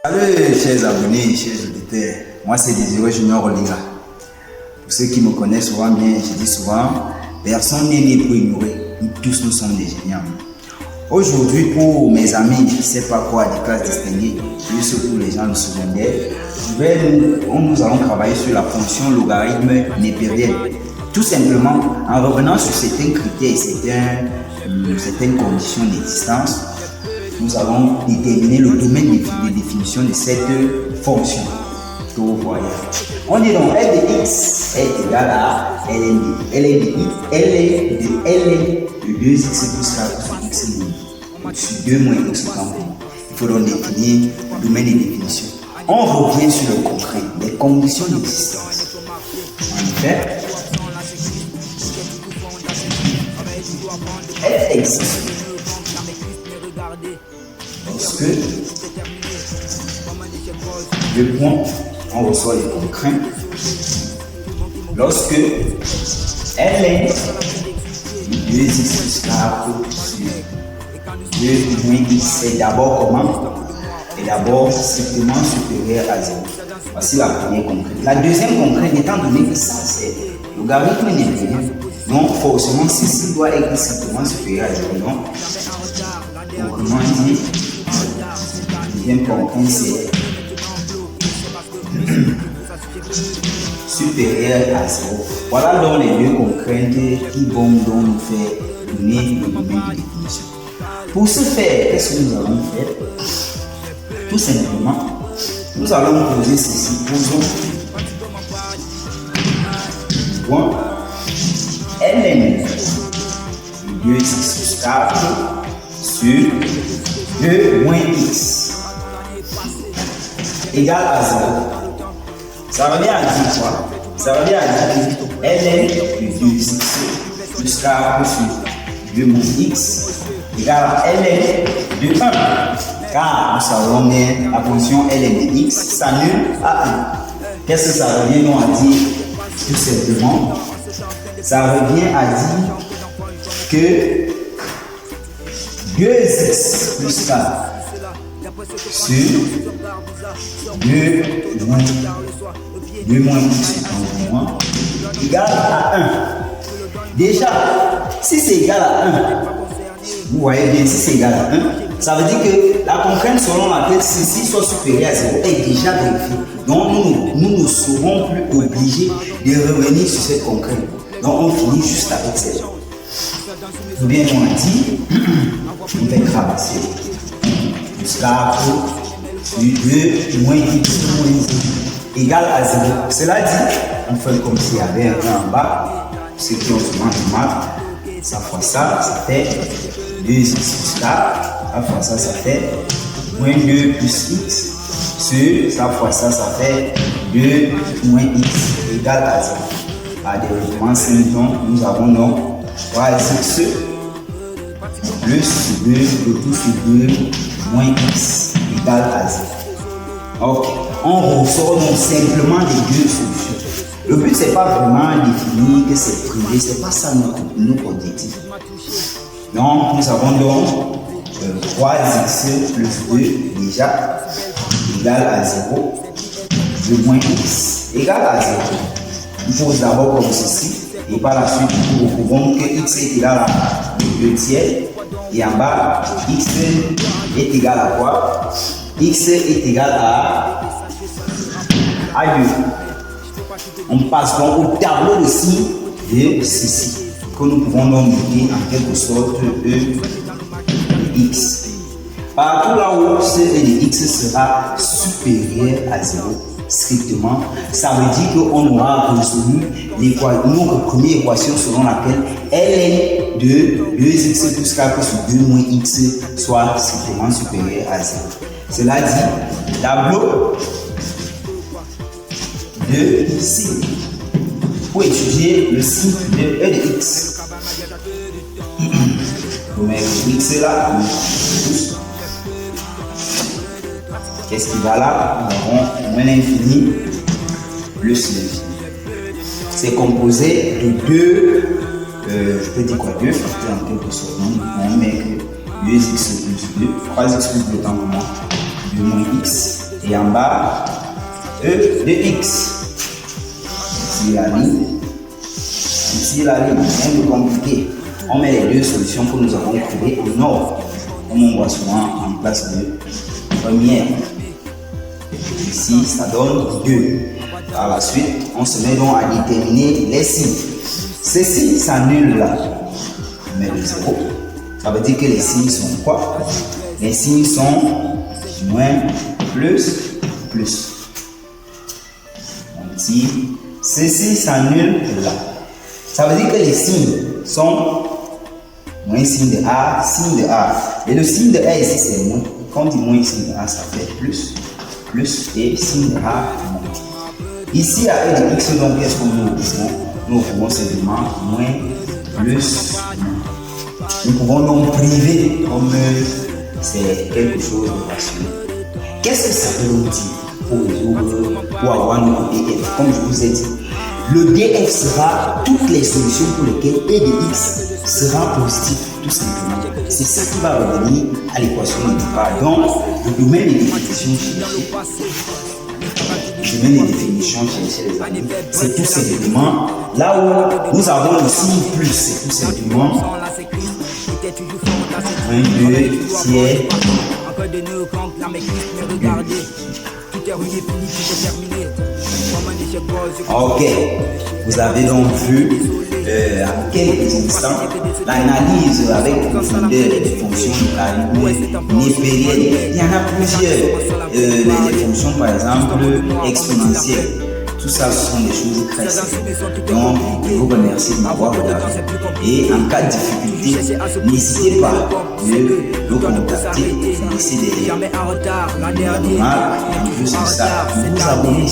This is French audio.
Salut chers abonnés, chers auditeurs, moi c'est Désiré Junior Olinga. Pour ceux qui me connaissent souvent bien, je dis souvent, personne n'est né pour ignorer, nous tous nous sommes des génies. Aujourd'hui, pour mes amis, je ne sais pas quoi, des classes distinguées, et surtout les gens de secondaire, nous allons travailler sur la fonction logarithme népérienne. Tout simplement, en revenant sur certains critères et certaines conditions d'existence, nous allons déterminer le domaine de définition de cette fonction que vous voyez. On dit donc f de x est égal à ln de ln de x, ln de 2x plus 4 sur x sur 2 moins x temps. Il faut donc définir le domaine de définition. On revient sur le concret, les conditions d'existence. En effet, f existe lorsque le point, on reçoit les contraintes, lorsque ln de 2x plus 4 sur 2 moins x est d'abord comment? Est d'abord strictement supérieur à 0. Voici la première contrainte. La deuxième contrainte, étant donné que ça c'est logarithme népérien, donc forcément ceci doit être strictement supérieur à 0. Donc, comment dire? Deuxième contrainte c'est supérieur à 0. Voilà donc les deux contraintes qui vont donc nous faire donner le domaine de définition. Pour ce faire, qu'est-ce que nous allons faire? Tout simplement, nous allons poser ceci. Posons point ln de 2x plus 4 sur 2 moins x égale à 0. Ça veut dire à dire quoi? Ça veut dire à dire que ln de 2x plus 4 sur 2 moins x égale à ln de 1. Car nous savons bien la fonction ln de x s'annule à 1. Qu'est-ce que ça revient donc à dire? Tout simplement, ça revient à dire que 2x plus 4 sur 2 moins x égale à 1. Déjà, si c'est égal à 1, vous voyez bien, si c'est égal à 1, ça veut dire que la contrainte selon laquelle ceci soit supérieur à 0 est déjà vérifiée. Donc nous ne serons plus obligés de revenir sur cette contrainte. Donc on finit juste avec cette. Ou bien on a dit, on va traverser plus 4 sur 2 moins x égale à 0. Cela dit, on fait comme s'il y avait un 1 en bas, ce qui ont souvent du mal. Ça fois ça fait 2x plus 4. Ça fois ça fait moins 2 plus x. Sur ça fois ça fait 2 moins x égale à 0. À des donc nous avons donc 3x plus 2 le tout sur 2 moins x égale à 0. Ok, on ressort donc simplement les deux solutions. Le but c'est pas vraiment définir que c'est privé, c'est pas ça notre objectif. Donc nous avons donc 3x plus 2 déjà égale à 0, le moins x égale à 0. On pose d'abord comme ceci, et par la suite nous retrouvons que x est égal à 2 tiers, et en bas x est égal à quoi? X est égal à 2. On passe donc au tableau de signes de ceci, que nous pouvons donc noter en quelque sorte E de x. Partout là où ce E de x sera supérieur à 0, strictement, ça veut dire qu'on aura résolu notre première équation selon laquelle ln de 2x plus 4 sur 2 moins x soit strictement supérieur à 0. Cela dit, tableau de signe pour étudier le signe de E de x. On met x là, qu'est-ce qui va là? Nous avons moins l'infini plus l'infini. C'est composé de deux, je peux dire quoi, deux facteurs en quelque sorte. On met que 2x plus 2, 3x plus 2 temps moins, 2 moins x Et en bas, E de X. Ici la ligne. Ici la ligne. Rien de compliqué. On met les deux solutions que nous avons trouvées en ordre. Comme on voit souvent en place de première. Ici, ça donne 2. Par la suite, on se met donc à déterminer les signes. Ces signes s'annulent là. On met le 0. Ça veut dire que les signes sont quoi? Les signes sont moins, plus, plus. Donc ici, ceci s'annule là. Ça veut dire que les signes sont moins signe de A, signe de A. Et le signe de A ici c'est moins. Quand on dit moins signe de A, ça fait plus, plus et signe de A moins. Ici à E de X, donc qu'est-ce que nous pouvons? Nous pouvons simplement moins, plus, moins. Nous pouvons donc priver comme c'est quelque chose de rationnel. Qu'est-ce que ça veut nous dire pour résoudre, pour avoir notre DF? Comme je vous ai dit, le DF sera toutes les solutions pour lesquelles E de X sera positif, tout simplement. C'est ça qui va revenir à l'équation intégrale. Donc, le domaine des définitions chez les amis, c'est tout simplement là où nous avons le signe plus, c'est tout simplement 1, 2, tiers. Ok, vous avez donc vu en quelques instants l'analyse avec profondeur des fonctions népériennes. Il y en a plusieurs, les fonctions par exemple exponentielles. Tout ça, ce sont des choses très simples. Donc, je vous remercie de m'avoir regardé. Et en cas de difficulté, n'hésitez pas de nous contacter, de laisser des remarques. Et en plus de ça, vous vous abonnez.